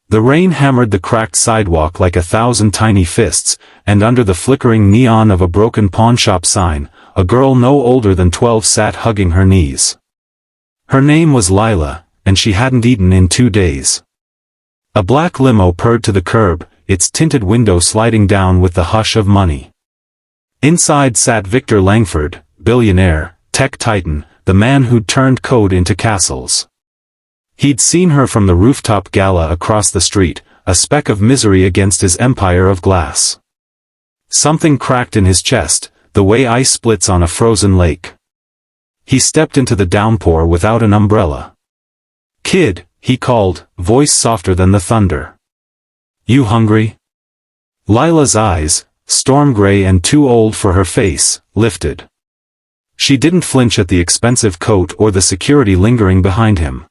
The rain hammered the cracked sidewalk like 1,000 tiny fists, and under the flickering neon of a broken pawnshop sign, a girl no older than 12 sat hugging her knees. Her name was Lila, and she hadn't eaten in 2 days. A black limo purred to the curb, its tinted window sliding down with the hush of money. Inside sat Victor Langford, billionaire, tech titan, the man who'd turned code into castles. He'd seen her from the rooftop gala across the street, a speck of misery against his empire of glass. Something cracked in his chest, the way ice splits on a frozen lake. He stepped into the downpour without an umbrella. "Kid," he called, voice softer than the thunder. "You hungry?" Lila's eyes, storm gray and too old for her face, lifted. She didn't flinch at the expensive coat or the security lingering behind him.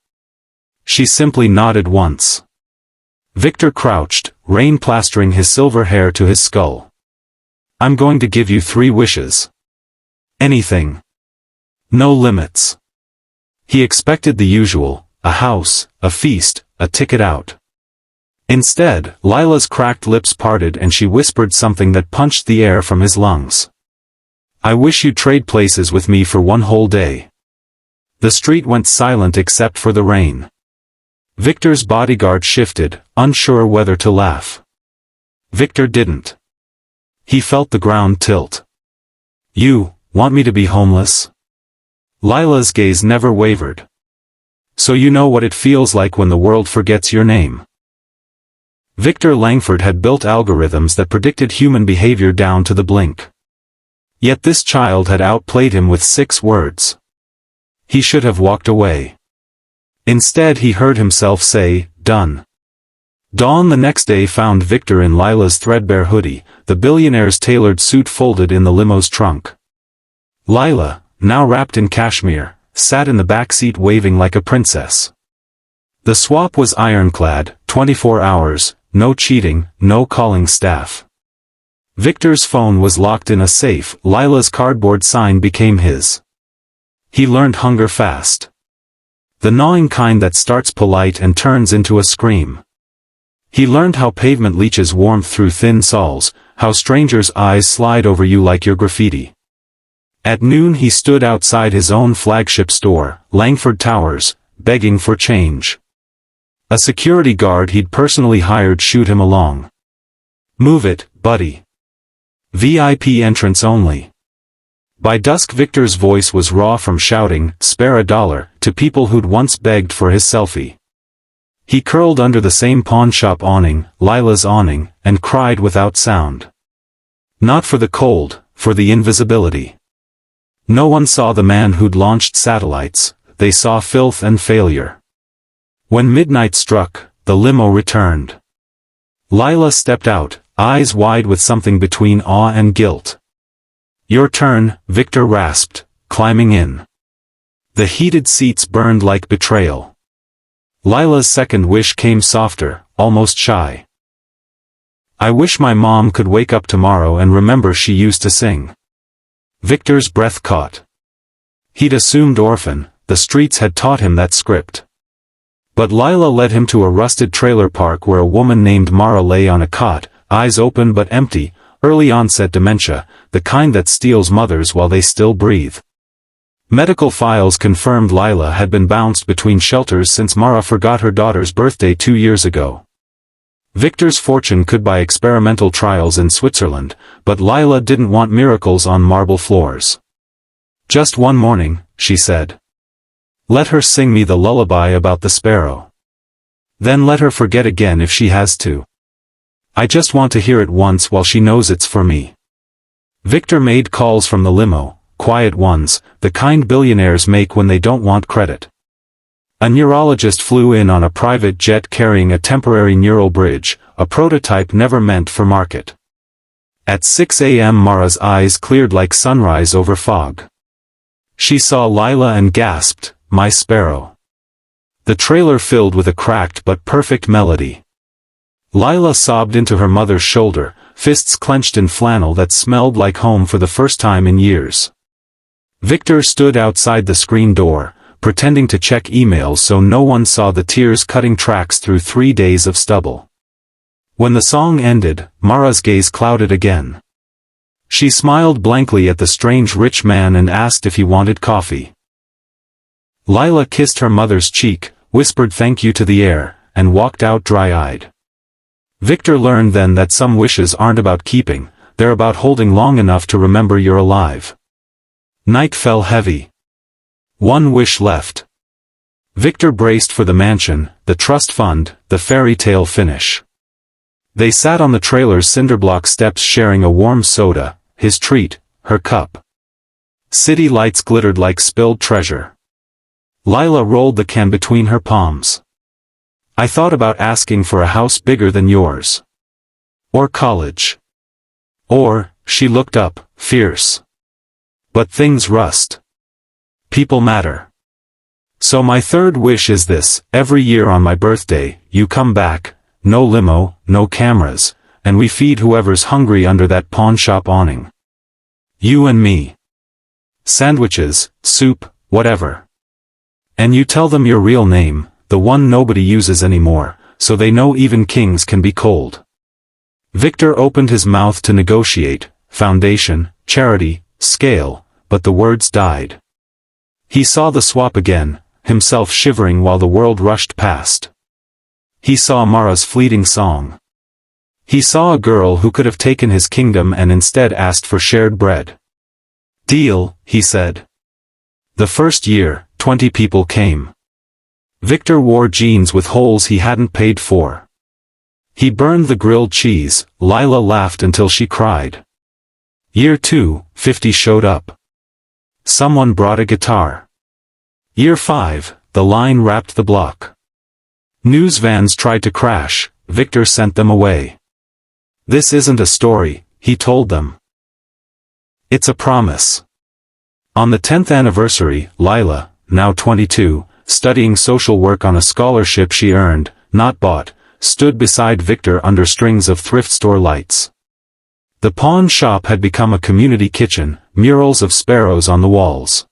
She simply nodded once. Victor crouched, rain plastering his silver hair to his skull. "I'm going to give you 3 wishes. Anything. No limits." He expected the usual, a house, a feast, a ticket out. Instead, Lila's cracked lips parted and she whispered something that punched the air from his lungs. "I wish you'd trade places with me for 1 whole day." The street went silent except for the rain. Victor's bodyguard shifted, unsure whether to laugh. Victor didn't. He felt the ground tilt. "You want me to be homeless?" Lila's gaze never wavered. "So you know what it feels like when the world forgets your name." Victor Langford had built algorithms that predicted human behavior down to the blink. Yet this child had outplayed him with 6 words. He should have walked away. Instead he heard himself say, "Done." Dawn the next day found Victor in Lila's threadbare hoodie, the billionaire's tailored suit folded in the limo's trunk. Lila, now wrapped in cashmere, sat in the back seat waving like a princess. The swap was ironclad, 24 hours, no cheating, no calling staff. Victor's phone was locked in a safe, Lila's cardboard sign became his. He learned hunger fast. The gnawing kind that starts polite and turns into a scream. He learned how pavement leaches warmth through thin soles, how strangers' eyes slide over you like your graffiti. At noon he stood outside his own flagship store, Langford Towers, begging for change. A security guard he'd personally hired shooed him along. "Move it, buddy. VIP entrance only." By dusk Victor's voice was raw from shouting, "Spare a dollar," to people who'd once begged for his selfie. He curled under the same pawnshop awning, Lila's awning, and cried without sound. Not for the cold, for the invisibility. No one saw the man who'd launched satellites, they saw filth and failure. When midnight struck, the limo returned. Lila stepped out, eyes wide with something between awe and guilt. "Your turn," Victor rasped, climbing in. The heated seats burned like betrayal. Lila's second wish came softer, almost shy. "I wish my mom could wake up tomorrow and remember she used to sing." Victor's breath caught. He'd assumed orphan, the streets had taught him that script. But Lila led him to a rusted trailer park where a woman named Mara lay on a cot, eyes open but empty, early onset dementia, the kind that steals mothers while they still breathe. Medical files confirmed Lila had been bounced between shelters since Mara forgot her daughter's birthday 2 years ago. Victor's fortune could buy experimental trials in Switzerland, but Lila didn't want miracles on marble floors. "Just one morning," she said. "Let her sing me the lullaby about the sparrow. Then let her forget again if she has to. I just want to hear it once while she knows it's for me." Victor made calls from the limo, quiet ones, the kind billionaires make when they don't want credit. A neurologist flew in on a private jet carrying a temporary neural bridge, a prototype never meant for market. At 6 a.m. Mara's eyes cleared like sunrise over fog. She saw Lila and gasped, "My sparrow." The trailer filled with a cracked but perfect melody. Lila sobbed into her mother's shoulder, fists clenched in flannel that smelled like home for the first time in years. Victor stood outside the screen door, pretending to check emails so no one saw the tears cutting tracks through 3 days of stubble. When the song ended, Mara's gaze clouded again. She smiled blankly at the strange rich man and asked if he wanted coffee. Lila kissed her mother's cheek, whispered thank you to the air, and walked out dry-eyed. Victor learned then that some wishes aren't about keeping, they're about holding long enough to remember you're alive. Night fell heavy. One wish left. Victor braced for the mansion, the trust fund, the fairy tale finish. They sat on the trailer's cinderblock steps sharing a warm soda, his treat, her cup. City lights glittered like spilled treasure. Lila rolled the can between her palms. I thought about asking for a house bigger than yours. Or college. Or, she looked up, fierce. But things rust. People matter. So my third wish is this: every year on my birthday, you come back, no limo, no cameras, and we feed whoever's hungry under that pawn shop awning. You and me. Sandwiches, soup, whatever. And you tell them your real name, the one nobody uses anymore, so they know even kings can be cold. Victor opened his mouth to negotiate, foundation, charity, scale, but the words died. He saw the swap again, himself shivering while the world rushed past. He saw Mara's fleeting song. He saw a girl who could have taken his kingdom and instead asked for shared bread. Deal, he said. The first year, 20 people came. Victor wore jeans with holes he hadn't paid for. He burned the grilled cheese. Lila laughed until she cried. Year 2, 50 showed up. Someone brought a guitar. Year 5, the line wrapped the block. News vans tried to crash, Victor sent them away. This isn't a story, he told them. It's a promise. On the 10th anniversary, Lila, now 22, studying social work on a scholarship she earned, not bought, stood beside Victor under strings of thrift store lights. The pawn shop had become a community kitchen, murals of sparrows on the walls.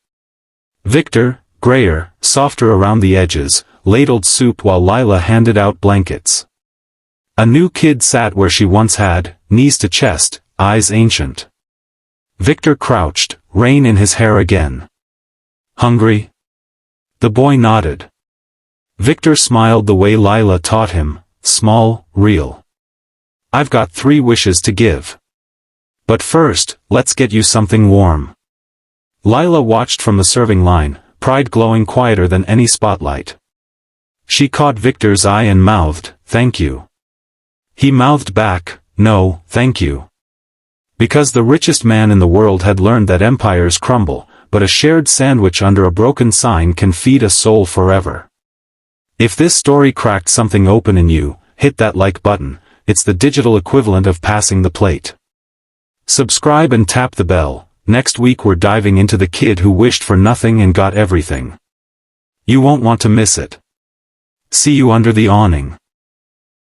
Victor, grayer, softer around the edges, ladled soup while Lila handed out blankets. A new kid sat where she once had, knees to chest, eyes ancient. Victor crouched, rain in his hair again. Hungry? The boy nodded. Victor smiled the way Lila taught him, small, real. I've got 3 wishes to give. But first, let's get you something warm. Lila watched from the serving line, pride glowing quieter than any spotlight. She caught Victor's eye and mouthed, "Thank you." He mouthed back, "No, thank you." Because the richest man in the world had learned that empires crumble, but a shared sandwich under a broken sign can feed a soul forever. If this story cracked something open in you, hit that like button. It's the digital equivalent of passing the plate. Subscribe and tap the bell. Next week we're diving into the kid who wished for nothing and got everything. You won't want to miss it. See you under the awning.